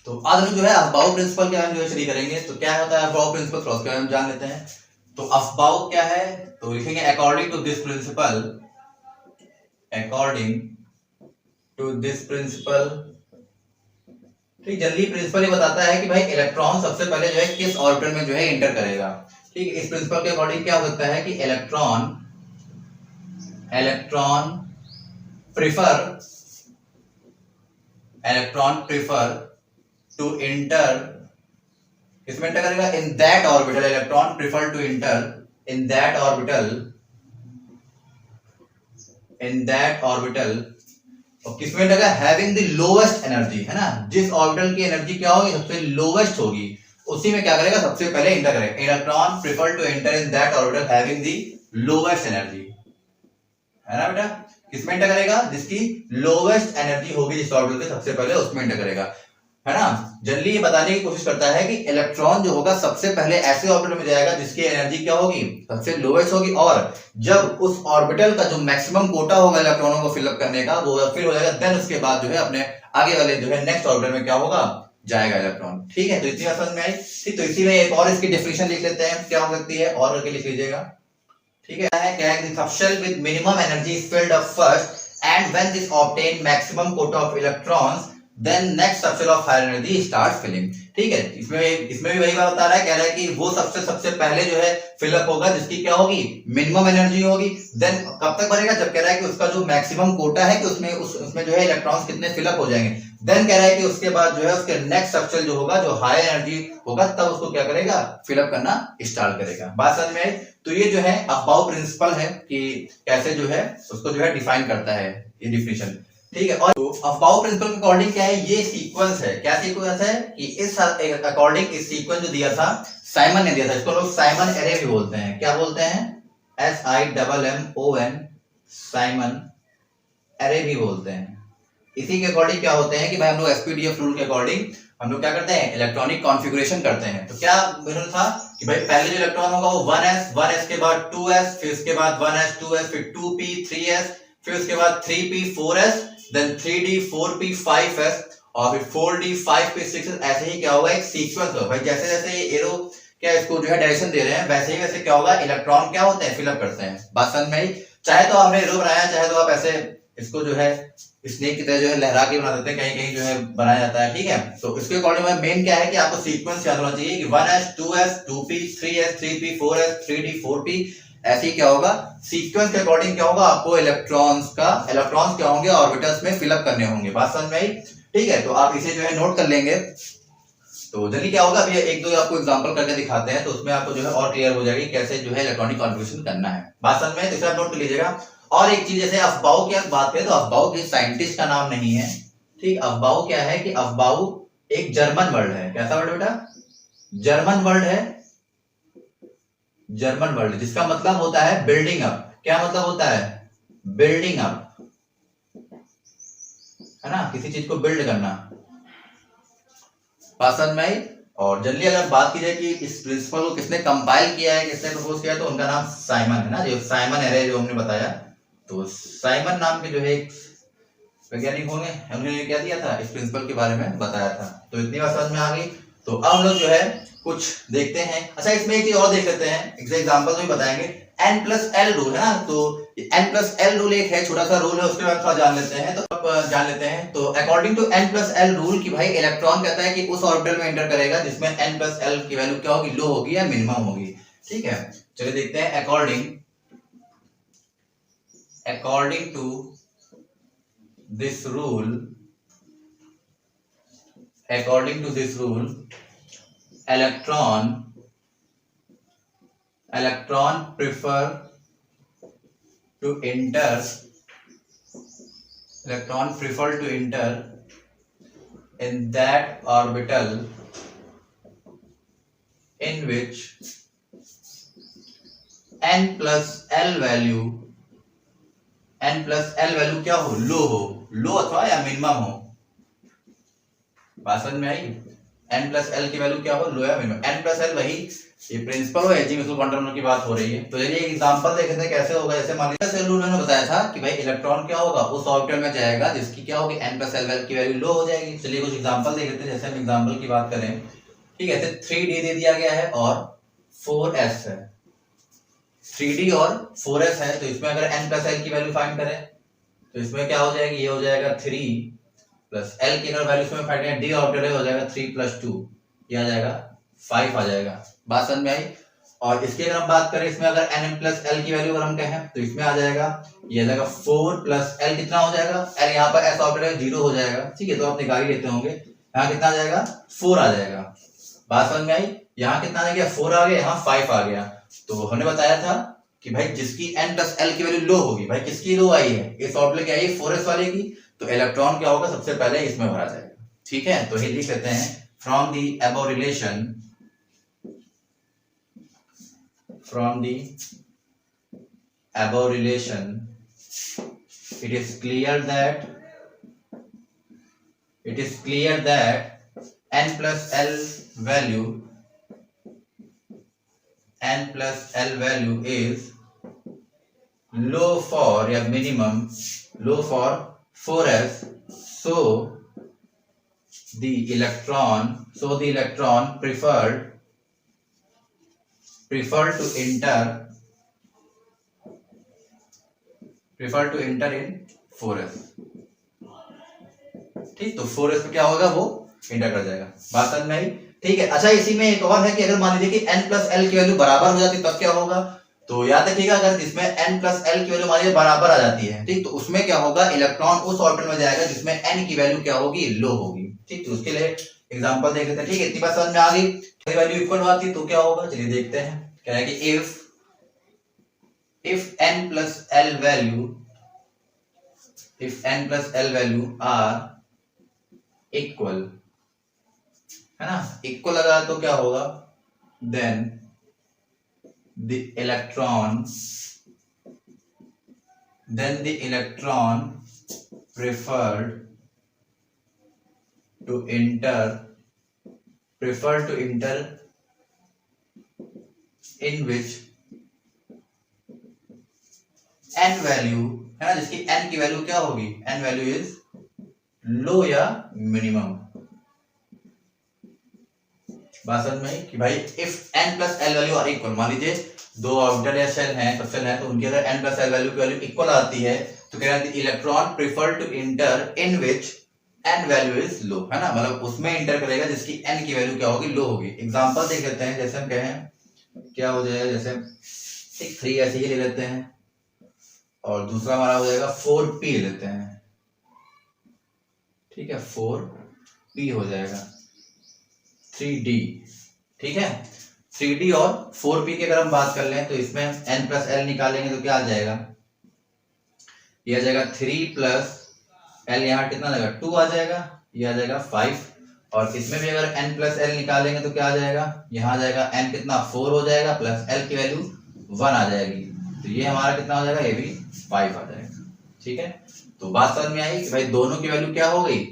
तो आज हम जो है अफबाउ प्रिंसिपल के बारे में जो है स्टडी करेंगे। तो क्या होता है अफबाउ प्रिंसिपल, थोड़ा उसके बारे में जान लेते हैं। तो अफबाउ क्या है, तो लिखेंगे according to this principle, according to this principle. ठीक, जनरली प्रिंसिपल ये बताता है कि भाई इलेक्ट्रॉन सबसे पहले जो है किस ऑर्बिटल में जो है इंटर करेगा। ठीक है, इस प्रिंसिपल के अकॉर्डिंग क्या हो सकता है कि इलेक्ट्रॉन प्रिफर टू इंटर, इसमें इंटर करेगा in that orbital, electron prefer to enter in that orbital और किसमें इंटर करेगा, हैविंग द लोवेस्ट एनर्जी, है ना, जिस ऑर्बिटल की एनर्जी क्या होगी सबसे लोवेस्ट होगी उसी में क्या करेगा सबसे पहले इंटर करेगा। Electron prefer to enter in that orbital having the lowest energy, है ना बेटा, किसमें इंटर करेगा, जिसकी लोवेस्ट एनर्जी होगी जिस ऑर्बिटल के सबसे पहले उसमें इंटर करेगा, है ना। जनरली ये बताने की कोशिश करता है कि इलेक्ट्रॉन जो होगा सबसे पहले ऐसे ऑर्बिटल में जाएगा जिसकी एनर्जी क्या होगी सबसे लोवेस्ट होगी, और जब उस ऑर्बिटल का जो मैक्सिमम कोटा होगा इलेक्ट्रॉनों को फिलअप करने का वो फिल हो जाएगा, देन उसके बाद जो है अपने आगे वाले जो है नेक्स्ट ऑर्बिटल में क्या होगा, जाएगा इलेक्ट्रॉन। ठीक है, तो इतनी बात समझ में आई। ठीक, तो इसी में एक और इसकी डेफिनेशन लिख लेते हैं, क्या हो सकती है और करके लिख लीजिएगा। ठीक है, क्या है, the subshell with minimum energy is filled up first and when this obtain maximum quota of electrons then next subshell of higher energy starts filling। ठीक है, इसमें भी वही बात बता रहा है, कह रहा है कि वो सबसे पहले जो है फिलअप होगा जिसकी क्या होगी मिनिमम एनर्जी होगी। देन कब तक भरेगा, जब कह रहा है कि उसका जो मैक्सिमम कोटा है कि उसमें जो है इलेक्ट्रॉन्स कितने फिलअप हो जाएंगे। देन कह रहा है कि उसके बाद जो है उसके नेक्स्ट सबशेल जो होगा जो हाई एनर्जी होगा तब उसको क्या करेगा, फिलअप करना स्टार्ट करेगा। बात समझ में आई। तो ये जो है अफबाउ प्रिंसिपल है कि कैसे जो है उसको जो है डिफाइन करता है ये डिफिनेशन। ठीक है, और तो अफबाउ प्रिंसिपल के अकॉर्डिंग क्या है, ये सीक्वेंस है। क्या सीक्वेंस है कि इस अकॉर्डिंग इस सीक्वेंस जो दिया था साइमन ने दिया था, इसको लोग साइमन एरे भी बोलते हैं। क्या बोलते हैं, SIMMON, साइमन एरे भी बोलते हैं। इसी के अकॉर्डिंग क्या होते हैं कि भाई हम लोग SPDF रूल के अकॉर्डिंग हम लोग क्या करते हैं, इलेक्ट्रॉनिक कॉन्फ़िगरेशन करते हैं। तो क्या रूल था कि भाई पहले जो इलेक्ट्रॉन होगा वो 1s के बाद 2s, फिर उसके बाद 1s 2s, फिर 2p 3s, फिर उसके बाद 3p 4s, then 3d 4p 5s और फिर 4d 5p 6s। ऐसे ही क्या होगा, एक सीक्वेंस होगा भाई। जैसे जैसे ये एरो क्या इसको जो है डायरेक्शन दे रहे हैं वैसे क्या होगा, इलेक्ट्रॉन क्या होते हैं फिलअप करते हैं। बात समझ में आई। चाहे तो आपने एरो बनाया, चाहे तो आप ऐसे इसको जो है स्नेक की तरह जो है लहरा के बना देते हैं, कहीं कहीं जो है बनाया जाता है। ठीक है, तो इसके अकॉर्डिंग मेन क्या है कि आपको सीक्वेंस याद होना चाहिए कि 1s 2s 2p 3s 3p 4s 3d 4p। ऐसे ही क्या होगा, सीक्वेंस के अकॉर्डिंग क्या होगा, आपको इलेक्ट्रॉन्स क्या होंगे ऑर्बिटल्स में फिलअप करने होंगे। बात समझ में आई। ठीक है, तो आप इसे जो है नोट कर लेंगे। तो जल्दी क्या होगा, अभी एक दो आपको एग्जांपल करके दिखाते हैं तो उसमें आपको जो है और क्लियर हो जाएगी कैसे जो है इलेक्ट्रॉनिक कॉन्फ़िगरेशन करना है। बात समझ में, तो नोट कर लीजिएगा। और एक चीज, जैसे अफबाउ की बात करें तो अफबाउ किसी साइंटिस्ट का नाम नहीं है। ठीक, अफबाउ क्या है कि अफबाउ एक जर्मन वर्ड है। कैसा वर्ड बेटा, जर्मन वर्ड है, जर्मन वर्ड जिसका मतलब होता है बिल्डिंग अप। क्या मतलब होता है, बिल्डिंग अप, है ना, किसी चीज को बिल्ड करना। पसंद में आई। और जनरली अगर बात की जाए कि इस प्रिंसिपल को किसने कंपाइल किया है, किसने प्रपोज किया है, तो उनका नाम साइमन है ना, जो साइमन एरे जो हमने बताया। तो साइमन नाम के जो है वैज्ञानिक होंगे, उन्होंने क्या दिया था, इस प्रिंसिपल के बारे में बताया था। तो इतनी बात समझ में आ गई। तो अब हम लोग जो है कुछ देखते हैं। अच्छा, इसमें एक चीज और देख लेते हैं, एग्जाम्पल भी बताएंगे। N+L रूल है ना, तो N+L रूल एक है, छोटा सा रूल है, उसके बाद थोड़ा जान लेते हैं। तो अकॉर्डिंग टू N+L रूल की भाई इलेक्ट्रॉन कहता है कि उस ऑर्बिटल में एंटर करेगा जिसमें N+L की वैल्यू क्या होगी, लो होगी या मिनिमम होगी। ठीक है, चलिए देखते हैं। According to this rule electron prefer to enter in that orbital in which N+L value क्या हो, लो अथवा या मिनिमम हो। बात समझ में आई। n प्लस एल की वैल्यू क्या हो, लो या मिनिमम। n प्लस एल वही ये प्रिंसिपल और एजीमेशन क्वांटम की बात हो रही है। तो चलिए एग्जांपल देखते हैं कैसे होगा। जैसे मान लीजिए सेल रूल ने बताया था कि भाई इलेक्ट्रॉन क्या होगा, उस ऑर्बिटल में जाएगा जिसकी क्या होगी, n प्लस एल की वैल्यू लो हो जाएगी। चलिए कुछ एग्जांपल देख लेते हैं। जैसे हम एग्जांपल की बात करें, ठीक है, जैसे 3d दे दिया गया है और 4s है, 3d और 4s है, तो इसमें अगर n प्लस एल की वैल्यू फाइंड करें तो इसमें क्या हो जाएगी, ये हो जाएगा 3 प्लस एल की अगर वैल्यू इसमें फाइंड करें, डी ऑर्बिटल हो जाएगा 3 प्लस 2, ये आ जाएगा 5 आ जाएगा। बात समझ में आई। और इसकी अगर हम बात करें, इसमें अगर n प्लस एल की वैल्यू अगर हम कहें तो इसमें आ जाएगा, ये आ जाएगा 4 प्लस एल कितना हो जाएगा, एल यहाँ पर s ऑर्बिटल 0 हो जाएगा, ठीक है, तो आप निकाल ही लेते होंगे, यहाँ कितना आ जाएगा 4 आ जाएगा। बात समझ में आई। यहाँ कितना आ गया 4 आ गया, यहाँ 5 आ गया। तो हमने बताया था कि भाई जिसकी n प्लस एल की वैल्यू लो होगी, भाई किसकी लो आई है, इस ऑर्बिटल की आई है 4s वाले की, तो इलेक्ट्रॉन क्या होगा, सबसे पहले इसमें भरा जाएगा। ठीक है, तो ये लिख लेते हैं, from the above relation, from the above relation it is clear that n plus l value is low for या minimum low for 4s, so the electron preferred to enter in 4s। ठीक, तो 4s में क्या होगा, वो inter कर जाएगा। बात समझ में आई। ठीक है, अच्छा इसी में एक और है कि अगर मान लीजिए कि n प्लस एल की वैल्यू बराबर हो जाती तब क्या होगा, तो याद रखिएगा अगर इसमें n प्लस एल की वैल्यू मान लीजिए बराबर आ जाती है, ठीक, तो उसमें क्या होगा, इलेक्ट्रॉन उस ऑर्बिटल में जाएगा जिसमें n की वैल्यू क्या होगी, लो होगी। ठीक, तो उसके लिए एग्जांपल देख लेते हैं। ठीक है, इतनी बात समझ में आ गई। वैल्यू इक्वल होती तो क्या होगा, चलिए देखते हैं। क्या है कि if n plus l value are equal, है ना, इक्वल लगा तो क्या होगा, then the electron preferred to enter in which n value, है ना, जिसकी n की वैल्यू क्या होगी, n वैल्यू इज लो या मिनिमम। बात समझ में कि भाई if n plus l value are equal, मान लीजिए दो ऑर्बिटल या शेल हैं, सब शेल हैं, तो उनकी अगर n प्लस एल वैल्यू की वैल्यू इक्वल आती है तो कह रहा है electron prefer to enter in which n value is low, है ना, मतलब उसमें इंटर करेगा जिसकी n की वैल्यू क्या होगी, लो होगी। एग्जांपल देख लेते हैं। जैसे हम कहें क्या हो जाएगा, जैसे 3 ऐसे ही ले लेते हैं और दूसरा हमारा हो जाएगा 4p ले लेते हैं। ठीक है, 4p हो जाएगा 3d। ठीक है, 3d और 4p की अगर हम बात कर लें तो इसमें n प्लस एल निकालेंगे तो क्या आ जाएगा, ये आ जाएगा 3 प्लस एल, यहाँ कितना आ जाएगा 2 आ जाएगा, ये आ जाएगा 5, और इसमें भी अगर n प्लस एल निकालेंगे तो क्या आ जाएगा, यहाँ आ जाएगा n कितना 4 हो जाएगा प्लस एल की वैल्यू 1 आ जाएगी, तो ये हमारा कितना हो जाएगा, ये भी 5 आ जाएगा। ठीक है, तो बात समझ में आई कि भाई दोनों की वैल्यू क्या हो गई,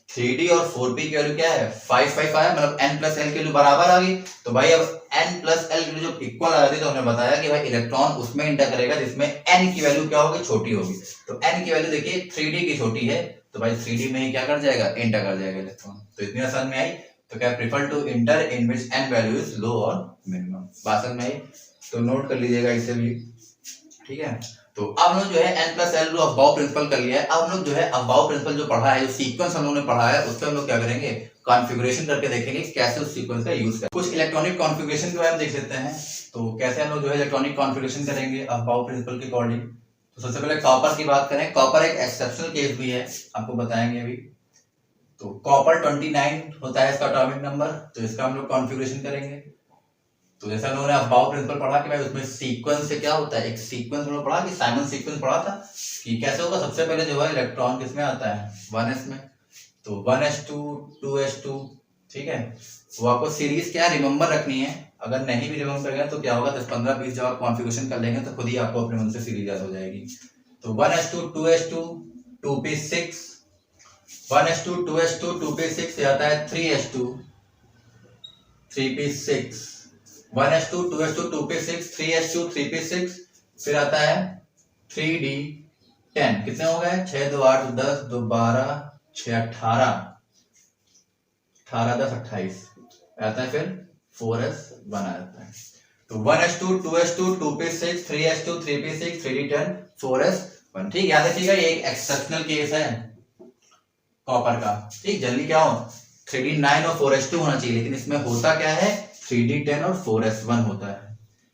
3d और 4p की वैल्यू क्या है, 5 5 आया, मतलब n प्लस एल की वैल्यू बराबर आ गई। तो भाई अब n प्लस एल की वैल्यू जब इक्वल आ जाती है तो हमने बताया कि भाई इलेक्ट्रॉन उसमें इंटर करेगा जिसमें n की वैल्यू क्या होगी, छोटी होगी। तो n की वैल्यू देखिए 3d की छोटी है, तो भाई 3d में ही क्या कर जाएगा, इंटर कर जाएगा इलेक्ट्रॉन। तो इतनी आसान में आई। तो क्या prefer to enter in which n value is low और मिनिमम। बात समझ में आई, तो नोट कर लीजिएगा इसे भी। ठीक है, तो अब हम लोग जो है n plus l Aufbau principle कर लिया है। अब हम लोग जो है अबाउ प्रिंसिपल जो पढ़ा है, जो सीक्वेंस हम लोगों ने पढ़ा है, उसका हम लोग क्या करेंगे, कॉन्फ़िगरेशन करके देखेंगे कैसे उस सीक्वेंस का यूज करें। कुछ इलेक्ट्रॉनिक कॉन्फ़िगरेशन के बारे में देख लेते हैं। तो कैसे हम लोग जो है इलेक्ट्रॉनिक कॉन्फ़िगरेशन करेंगे अबाउ प्रिंसिपल के अकॉर्डिंग। तो सबसे पहले कॉपर की बात करें। कॉपर एक एक्सेप्शनल केस भी है, आपको बताएंगे अभी। तो कॉपर 29 होता है इसका एटॉमिक नंबर, तो इसका हम लोग कॉन्फ़िगरेशन करेंगे। तो जैसा हम लोगों ने अबाउ प्रिंसिपल पढ़ा कि भाई उसमें सीक्वेंस से क्या होता है, एक सीक्वेंस हम लोग पढ़ा कि साइमन सीक्वेंस पढ़ा था कि कैसे होगा। सबसे पहले जो है इलेक्ट्रॉन किसमें आता है, 1s में, तो 1s2 2s2। ठीक है, वो आपको सीरीज क्या रिमेंबर रखनी है। अगर नहीं भी रिमेंबर करेंगे तो क्या होगा, 10 15 20 जब आप कॉन्फ़िगरेशन कर लेंगे तो खुद ही आपको अपने मन से सीरीज याद हो जाएगी। तो 1s2 2s2 2p6 1s2 2s2 2p6 से आता है 3s2 3p6 1s2 2s2 2p6 3s2 3p6 फिर आता है 3d10 कितने हो गए 6 2 8 10 2 12 6 18 18 10 28 आता है फिर 4s1 आ जाता है। तो 1s2 2s2 2p6 3s2 3p6 3d10 4s1 ठीक याद रखिएगा ये एक एक्सेप्शनल केस है कॉपर का। ठीक जल्दी क्या हो 3d9 और 4s2 होना चाहिए लेकिन इसमें होता क्या है 3d10 और 4s1 होता है।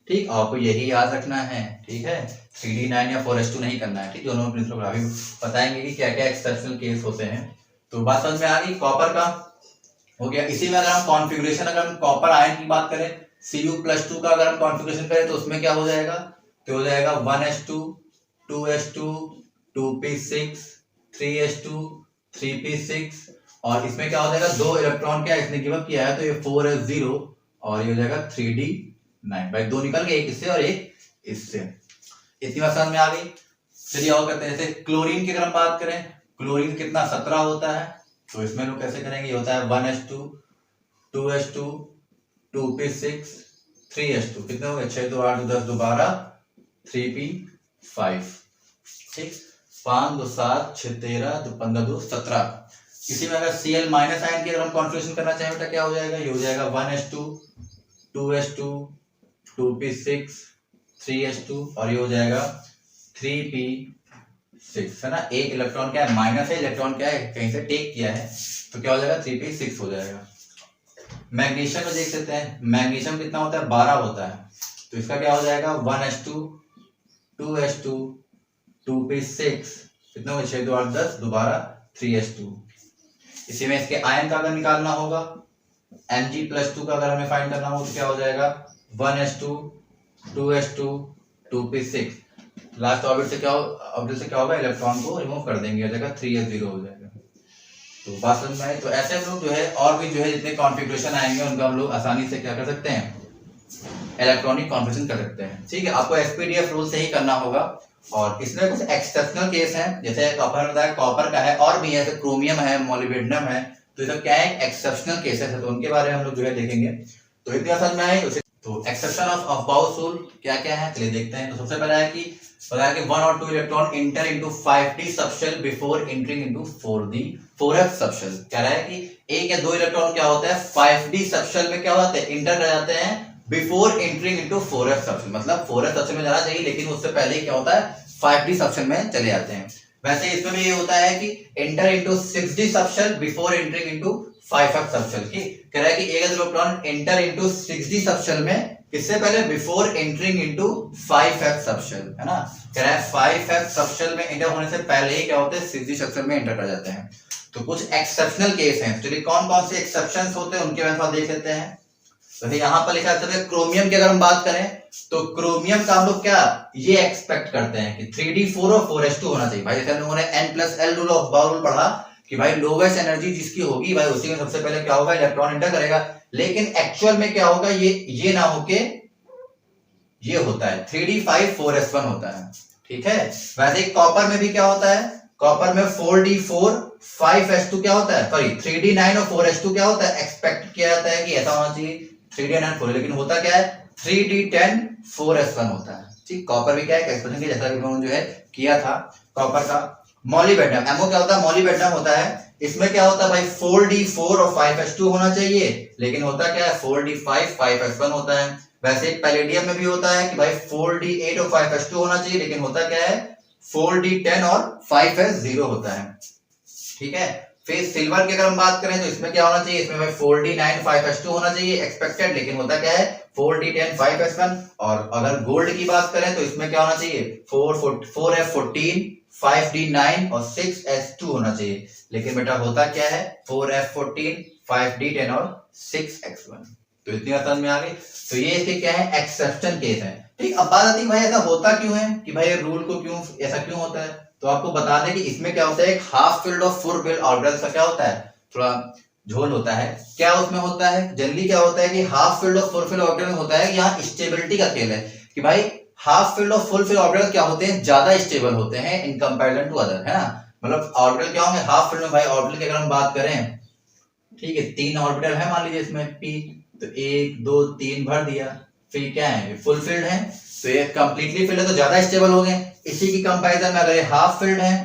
ठीक आपको यही याद रखना है। ठीक है 3d9 या 4s2 नहीं करना है। ठीक दोनों प्रिंसिपल अभी बताएंगे कि क्या क्या एक्सेप्शनल केस होते हैं। तो बात समझ में आ गई कॉपर का हो गया। इसी में अगर हम कॉन्फ़िगरेशन अगर हम कॉपर आयन की बात करें Cu+2 का अगर हम कॉन्फ़िगरेशन करें तो उसमें क्या हो जाएगा तो हो जाएगा 1s2 2s2 2p6 3s2 3p6 और इसमें क्या हो जाएगा दो इलेक्ट्रॉन क्या इसने गिव अप किया है तो ये 4s0 और ये हो जाएगा 3d9 भाई दो निकल गए एक इससे और एक इससे। इतनी बात समझ में आ गई। चलिए और करते हैं जैसे क्लोरीन की अगर हम बात करें क्लोरीन कितना 17 होता है तो इसमें लोग कैसे करेंगे होता है 1s2 2s2 2p6 3s2 कितने हो गए 6 2 8 2 10 2 12 3p5 ठीक 5 2 7 6 13 2 15 2 17। इसी में अगर Cl माइनस आयन की अगर हम कॉन्फ़िगरेशन करना चाहें बेटा क्या हो जाएगा ये हो जाएगा 1s2 2s2 2p6 3s2 और ये हो जाएगा 3p6 है ना। एक इलेक्ट्रॉन क्या है माइनस है इलेक्ट्रॉन क्या है कहीं से टेक किया है तो क्या हो जाएगा 3p6 हो जाएगा। मैग्नीशियम में देख सकते हैं मैग्नीशियम कितना होता है 12 होता है तो इसका क्या हो जाएगा 1s2 2s2 2p6 कितना होगा 6 2 8 10 दोबारा 3s2। इसी में इसके आयन का अगर निकालना होगा Mg+2 का अगर हमें फाइंड करना हो तो क्या हो जाएगा 1s2 2s2 2p6 last orbit से क्या होगा इलेक्ट्रॉन को रिमूव कर देंगे हो जाएगा 3s0 हो जाएगा। तो बात समझ में आई। तो ऐसे हम लोग जो है और भी जो है जितने कॉन्फ़िगरेशन आएंगे उनका हम लोग आसानी से क्या कर सकते हैं इलेक्ट्रॉनिक कॉन्फ़िगरेशन कर सकते हैं। ठीक है आपको एसपीडीएफ रूल से ही करना होगा। और इसमें कुछ एक्सेप्शनल केस हैं जैसे कॉपर में बताया कॉपर का है और भी है जैसे क्रोमियम है मोलिब्डेनम है तो ये सब क्या है एक्सेप्शनल केसेस है तो उनके बारे में हम लोग जो है देखेंगे। तो इतनी समझ में आई उसे तो एक्सेप्शन ऑफ गाउस रूल क्या क्या है चलिए देखते हैं। तो सबसे पहला है कि बताया कि 1 और 2 electron inter into 5d subshell before entering into 4f subshell. कह रहा है कि एक या दो इलेक्ट्रॉन क्या होता है 5d सबशेल में क्या होता है इंटर कर जाते हैं before entering into 4f subshell मतलब 4f सबशेल में जाना चाहिए लेकिन उससे पहले क्या होता है 5d सबशेल में चले जाते हैं। वैसे इसमें भी ये होता है कि enter into 6d subshell before entering into 5f subshell की कह रहा है कि एक electron enter into 6d subshell में इससे पहले before entering into 5f subshell है ना। कह रहा है 5f सबशेल में एंटर होने से पहले ही क्या होते हैं 6d सबशेल में एंटर कर जाते हैं। तो कुछ एक्सेप्शनल केस हैं चलिए कौन कौन से एक्सेप्शंस होते हैं उनके बारे में देख लेते हैं। तो यहाँ पर लिखा है क्रोमियम की अगर हम बात करें तो क्रोमियम का हम लोग क्या ये एक्सपेक्ट करते हैं कि 3d4 और 4s2 होना चाहिए। भाई जैसे हम लोगों ने n+l रूल ऑफ बाउल पढ़ा कि भाई लोवेस्ट एनर्जी जिसकी होगी भाई उसी में सबसे पहले क्या होगा इलेक्ट्रॉन एंटर करेगा लेकिन एक्चुअल में क्या होगा ये ना होके ये होता है 3d5 4s1 होता है। ठीक है वैसे कॉपर में भी क्या होता है कॉपर में 4d4 5s2 क्या होता है सॉरी 3d9 और 4s2 क्या होता है एक्सपेक्ट किया जाता है कि ऐसा होना चाहिए 3d9 4 लेकिन होता क्या है 3d10 4s1 होता है। ठीक कॉपर भी क्या है एक्सपेक्टेशन जैसा उन्होंने जो है किया था कॉपर का। मॉलिब्डेनम एमओ क्या होता है मॉलिब्डेनम होता है इसमें क्या होता है भाई 4d4 और 5s2 होना चाहिए लेकिन होता क्या है 4d5 5s1 होता है। वैसे पैलेडियम में भी होता है कि भाई 4d8 और 5s2 होना चाहिए लेकिन होता क्या है 4d10 और 5s0 होता है। ठीक है फिर सिल्वर की अगर हम बात करें तो इसमें क्या होना चाहिए इसमें भाई 4d9 5s2 होना चाहिए एक्सपेक्टेड लेकिन होता क्या है 4d10 5s1। और अगर गोल्ड की बात करें तो इसमें क्या होना चाहिए 4f14 5d9 और 6s2 होना चाहिए लेकिन बेटा होता क्या है 4f14 5d10 और 6x1। तो इतनी समझ में आ गई। तो ये इसके क्या है एक्सेप्शन केस है। ठीक अब बात आती है भाई ऐसा होता क्यों है कि भाई रूल को क्यों ऐसा क्यों होता है। तो आपको बता दें कि इसमें क्या होता है एक हाफ फिल्ड और फुल फिल्ड ऑर्बिटल का क्या होता है थोड़ा झोल होता है। क्या उसमें होता है जनरली क्या होता है कि हाफ फिल्ड और फुल फिल्ड ऑर्बिटल में होता है यहाँ स्टेबिलिटी का खेल है कि भाई हाफ फिल्ड और फुल फिल्ड ऑर्बिटल क्या होते हैं ज्यादा स्टेबल होते हैं इन कंपैरिजन टू अदर है ना। मतलब ऑर्बिटल क्या होंगे हाफ फील्ड में भाई। ऑर्बिटल की अगर हम बात करें, ठीक है, 3 ऑर्बिटल है मान लीजिए इसमें p, तो 1 2 3 भर दिया, फिर क्या है फुल फील्ड है, तो ये कंप्लीटली फील्ड है तो ज्यादा स्टेबल हो गए। इसी की कंपैरिजन में अगर ये हाफ फील्ड है,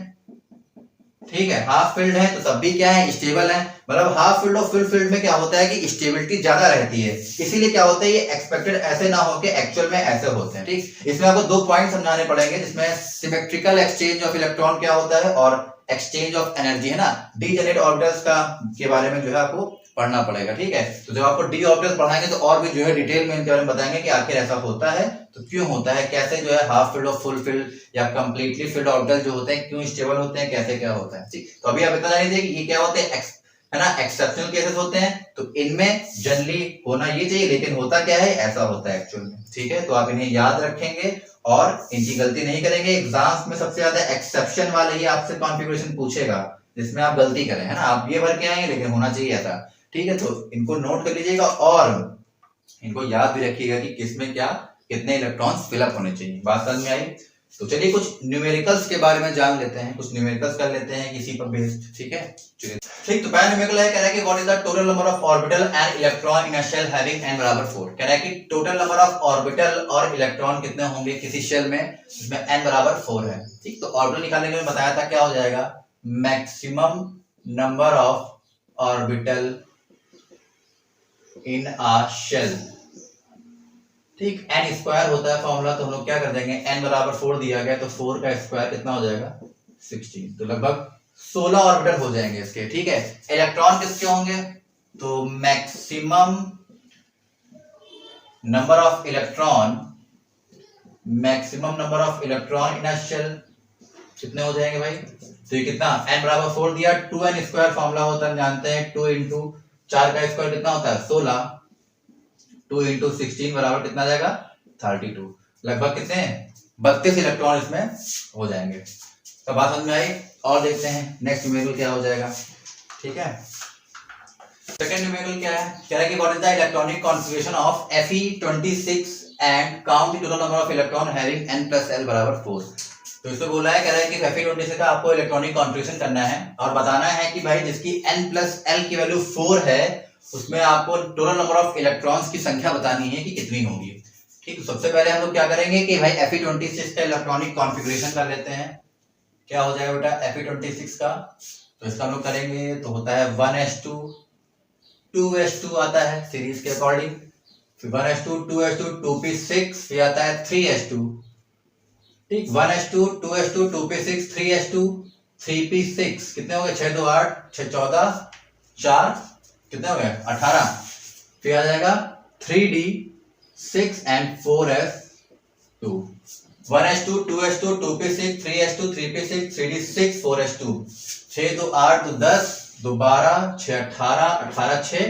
ठीक है, हाफ फील्ड है तो तब भी क्या है स्टेबल है। मतलब हाफ फील्ड और फुल फील्ड में क्या होता है कि स्टेबिलिटी ज्यादा रहती है, इसीलिए क्या होता है ये एक्सपेक्टेड ऐसे ना हो के एक्चुअल में ऐसे होते हैं। ठीक, इसमें आपको 2 पॉइंट समझाने पड़ेंगे, जिसमें सिमेट्रिकल एक्सचेंज ऑफ इलेक्ट्रॉन क्या होता है और एक्सचेंज ऑफ एनर्जी है ना, डीजेनरेट ऑर्बिटल्स का के बारे में जो है आपको पढ़ना पड़ेगा। ठीक है, तो जब आपको डी ऑर्बिटल्स पढ़ाएंगे तो और भी जो है डिटेल में इनके बारे में बताएंगे कि आखिर ऐसा होता है तो क्यों होता है, कैसे जो है हाफ फील्ड और फुल फील्ड या कंप्लीटली फील्ड ऑर्बिटल जो होते हैं क्यों स्टेबल होते हैं, कैसे क्या होता है। ठीक, तो अभी आप इतना जान लीजिए कि ये क्या होते हैं, है ना, एक्सेप्शनल केसेस होते हैं, तो इनमें जनरली होना ये चाहिए, लेकिन होता क्या है ऐसा होता है एक्चुअल में। ठीक है, तो आप इन्हें याद रखेंगे और इनकी गलती नहीं करेंगे। एग्जाम्स में सबसे ज्यादा एक्सेप्शन वाले ही आपसे कॉन्फ़िगरेशन पूछेगा जिसमें आप गलती करें, है ना, आप ये भर के आएंगे लेकिन होना चाहिए ऐसा। ठीक है, तो इनको नोट कर लीजिएगा और इनको याद भी रखिएगा कि किसमें क्या कितने इलेक्ट्रॉन्स फिलअप होने चाहिए। बात समझ में आई? तो चलिए कुछ न्यूमेरिकल्स के बारे में जान लेते हैं, कुछ न्यूमेरिकल्स कर लेते हैं इसी पर बेस्ड। ठीक है, चलिए ठीक, तो पहला न्यूमेरिकल है, कह रहा है कि what is the total number of orbital and electron in a shell having n बराबर 4। कह रहा है कि टोटल नंबर ऑफ ऑर्बिटल और इलेक्ट्रॉन कितने होंगे किसी शेल में जिसमें n बराबर 4 है। ठीक, तो ऑर्बिटल निकालने के लिए बताया था क्या हो जाएगा, maximum number of orbital in a shell. ठीक, n स्क्वायर होता है फॉर्मूला, तो हम लोग क्या कर देंगे, n बराबर 4 दिया गया तो 4 का स्क्वायर कितना हो जाएगा 16, तो लगभग 16 ऑर्बिटल हो जाएंगे इसके। ठीक है, इलेक्ट्रॉन किसके होंगे, तो maximum number of electron, maximum number of electron in a shell कितने हो जाएंगे भाई, तो ये कितना n बराबर 4 दिया, 2n स्क्वायर फॉर्मूला होता है जानते हैं, 2 इंटू 4 का स्क्वायर कितना होता है 16, 2 इंटू 16 बराबर कितना जाएगा 32, लगभग कितने 32 इलेक्ट्रॉन इसमें हो जाएंगे। तो बात समझ में आई? और देखते हैं नेक्स्ट न्यूमेरिकल क्या हो जाएगा। ठीक है, सेकंड न्यूमेरिकल क्या है, कह रहा है कि what is the electronic configuration of Fe26 and count the total number of electron having n + l बराबर 4। तो इसमें बोला है, कह रहा है कि Fe26 का आपको इलेक्ट्रॉनिक कॉन्फ़िगरेशन करना है और बताना है कि भाई जिसकी n + l की वैल्यू 4 है उसमें आपको टोटल नंबर ऑफ इलेक्ट्रॉन्स की संख्या बतानी है कि कितनी होगी। ठीक, तो सबसे पहले हम लोग क्या करेंगे कि भाई Fe26 का इलेक्ट्रॉनिक कॉन्फ़िगरेशन कर लेते हैं। क्या हो जाएगा बेटा Fe26 का, तो इसका हम लोग करेंगे तो होता है 1s2 2s2 आता है सीरीज के अकॉर्डिंग, फिर 1s2 2s2 2p6, फिर आता है 3s2। ठीक, 1s2 2s2 2p6 3s2 3p6 कितने हो गए 6 2 8 6 14 4 कितने हो गए 18, फिर आ जाएगा 3d6 and 4s2, 1s2 2s2 2p6 3s2 3p6 3d6 4s2, 6 2 8 2 10 2 12 6 18 18 6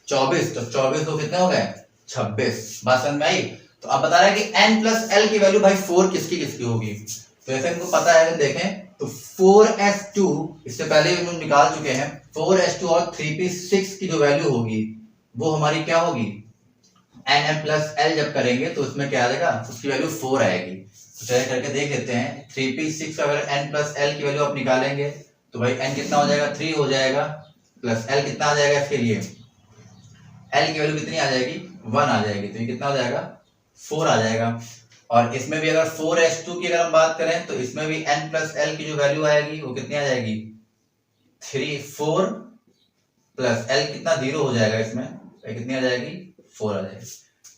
24, तो 24 तो कितने हो गए 26। बात समझ में आई? तो अब बता रहा है कि n + l की वैल्यू भाई 4 किसकी किसकी होगी, तो ऐसे इनको पता है, देखें तो 4s2 इससे पहले हम लोग निकाल चुके हैं, 4s2 और 3p6 की जो वैल्यू होगी वो हमारी क्या होगी, n + l जब करेंगे तो उसमें क्या आ जाएगा, उसकी वैल्यू 4 आएगी। तो चलिए करके देख लेते हैं, 3p6 का अगर n + l की वैल्यू आप निकालेंगे तो भाई n कितना हो जाएगा 3 हो जाएगा, प्लस l कितना आ जाएगा इसके लिए, l की वैल्यू कितनी आ जाएगी 1 आ जाएगी, तो ये कितना हो जाएगा 4 आ जाएगा। और इसमें भी अगर 4s2 की अगर हम बात करें तो इसमें भी n + l की जो वैल्यू आएगी वो कितनी आ जाएगी 4 प्लस l कितना 0 हो जाएगा, इसमें कितनी आ जाएगी 4 आ जाएगी।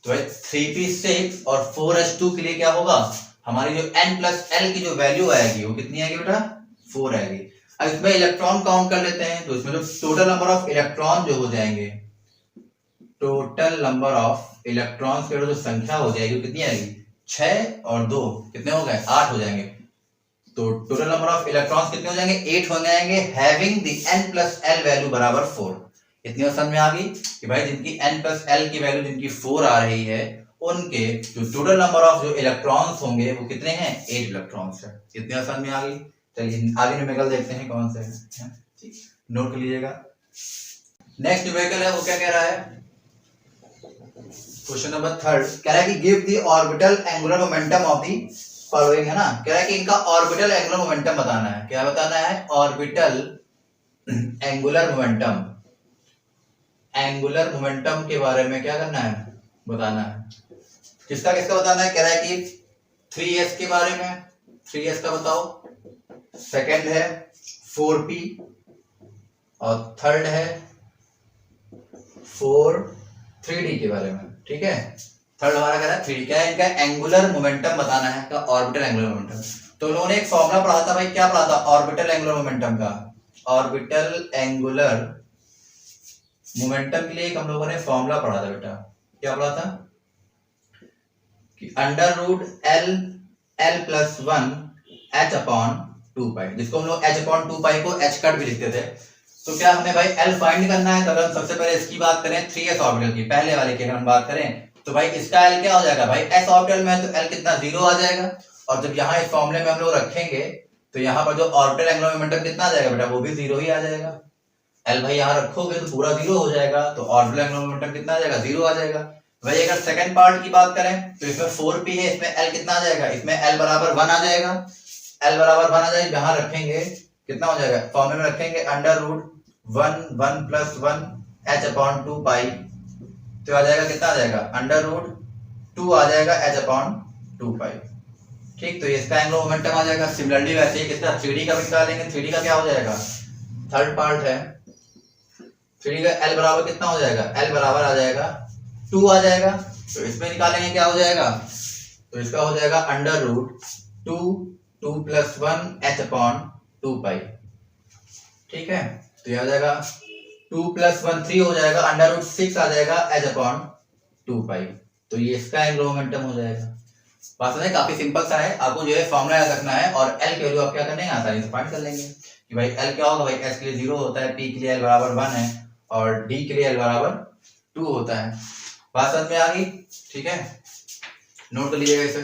तो भाई 3p6 और 4s2 के लिए क्या होगा, हमारी जो n + l की जो वैल्यू आएगी वो कितनी आएगी बेटा 4 आएगी। अब इसमें इलेक्ट्रॉन काउंट कर लेते हैं, तो इसमें जो टोटल नंबर ऑफ इलेक्ट्रॉन जो हो जाएंगे, टोटल नंबर ऑफ इलेक्ट्रॉन्स की जो संख्या हो जाएगी कितनी आएगी 6 और 2 कितने हो गए 8 हो जाएंगे। तो टोटल नंबर ऑफ इलेक्ट्रॉन्स कितने हो जाएंगे 8 हो जाएंगे, having the n + l value बराबर 4। इतनी समझ में आ गई कि भाई जिनकी n + l की वैल्यू जिनकी 4 आ रही है उनके जो टोटल नंबर ऑफ जो इलेक्ट्रॉन्स होंगे वो कितने हैं 8 इलेक्ट्रॉन्स है। इतनी समझ में आ गई। चलिए आगे न्यूमेरिकल देखते हैं कौन से है, ठीक नोट कर लीजिएगा। नेक्स्ट न्यूमेरिकल है वो क्या कह रहा है, क्वेश्चन नंबर 3 कह रहा है कि give the orbital angular momentum of the following है ना, कह रहा है कि इनका ऑर्बिटल एंगुलर मोमेंटम बताना है। क्या बताना है? Orbital angular momentum. Angular momentum के बारे में क्या करना है? बताना है। किसका किसका बताना है? कह रहा है कि 3s के बारे में, 3s का बताओ, सेकंड है 4p और थर्ड है 3d के बारे में। ठीक है, थर्ड हमारा कह रहा है 3d। क्या है? इनका एंगुलर मोमेंटम बताना है, का ऑर्बिटल एंगुलर मोमेंटम। तो लोगों ने एक फॉर्मूला पढ़ा था भाई, क्या पढ़ा था? ऑर्बिटल एंगुलर मोमेंटम का। ऑर्बिटल एंगुलर मोमेंटम के लिए एक हम लोगों ने फॉर्मूला पढ़ा था बेटा। क्या पढ़ा था? कि under root l plus 1 h upon 2 pi, जिसको हम लोग h अपॉन 2 पाई को h कट भी लिखते थे। तो क्या हमें भाई l फाइंड करना है? तो अगर हम सबसे पहले इसकी बात करें 3s ऑर्बिटल की, पहले वाले की हम बात करें, तो भाई इसका l क्या हो जाएगा भाई? s ऑर्बिटल में है तो l कितना? 0 आ जाएगा। और जब यहाँ इस फॉर्मूले में हम लोग रखेंगे तो यहाँ पर जो ऑर्बिटल एंगुलर मोमेंटम कितना आ जाएगा बेटा? वो भी 0 ही आ जाएगा। l भाई यहाँ रखोगे तो पूरा 0 हो जाएगा, तो ऑर्बिटल एंगुलर मोमेंटम कितना आ जाएगा? 0 आ जाएगा। भाई अगर सेकंड पार्ट की बात करें तो इसमें 4p है, इसमें l कितना आ जाएगा? इसमें l बराबर 1 आ जाएगा। l बराबर 1 आ जाएगा, यहाँ रखेंगे कितना हो जाएगा? फॉर्मूले में रखेंगे under root 1 plus 1 h upon 2 pi, तो आ जाएगा कितना आ जाएगा? अंडर रूट 2 आ जाएगा h अपॉन 2 पाई। ठीक, तो इसका एंगुलर मोमेंटम आ जाएगा। सिमिलरली वैसे ही किसका? 3d का भी निकालेंगे। 3d का क्या हो जाएगा? थर्ड पार्ट है 3d का l बराबर कितना हो जाएगा? l बराबर आ जाएगा 2 आ जाएगा। तो इसमें निकालेंगे क्या हो जाएगा? तो इसका हो जाएगा under root 2 plus 1 h upon 2 pi. ठीक है, तो ये आ जाएगा 2 प्लस 1 3 हो जाएगा, अंडर रूट 6 आ जाएगा h अपॉन 2 पाई। तो ये इसका एंगुलर मोमेंटम हो जाएगा। बात समझे? काफी सिंपल सा है, आपको जो है फॉर्मूला याद रखना है और l की वैल्यू आप क्या करने आसानी से फाइंड कर लेंगे कि भाई l क्या होगा? भाई s के लिए 0 होता है, p के लिए l बराबर 1 है और d के लिए l बराबर 2 होता है। बात समझ में आ गई? ठीक है, नोट कर लीजिएगा इसे।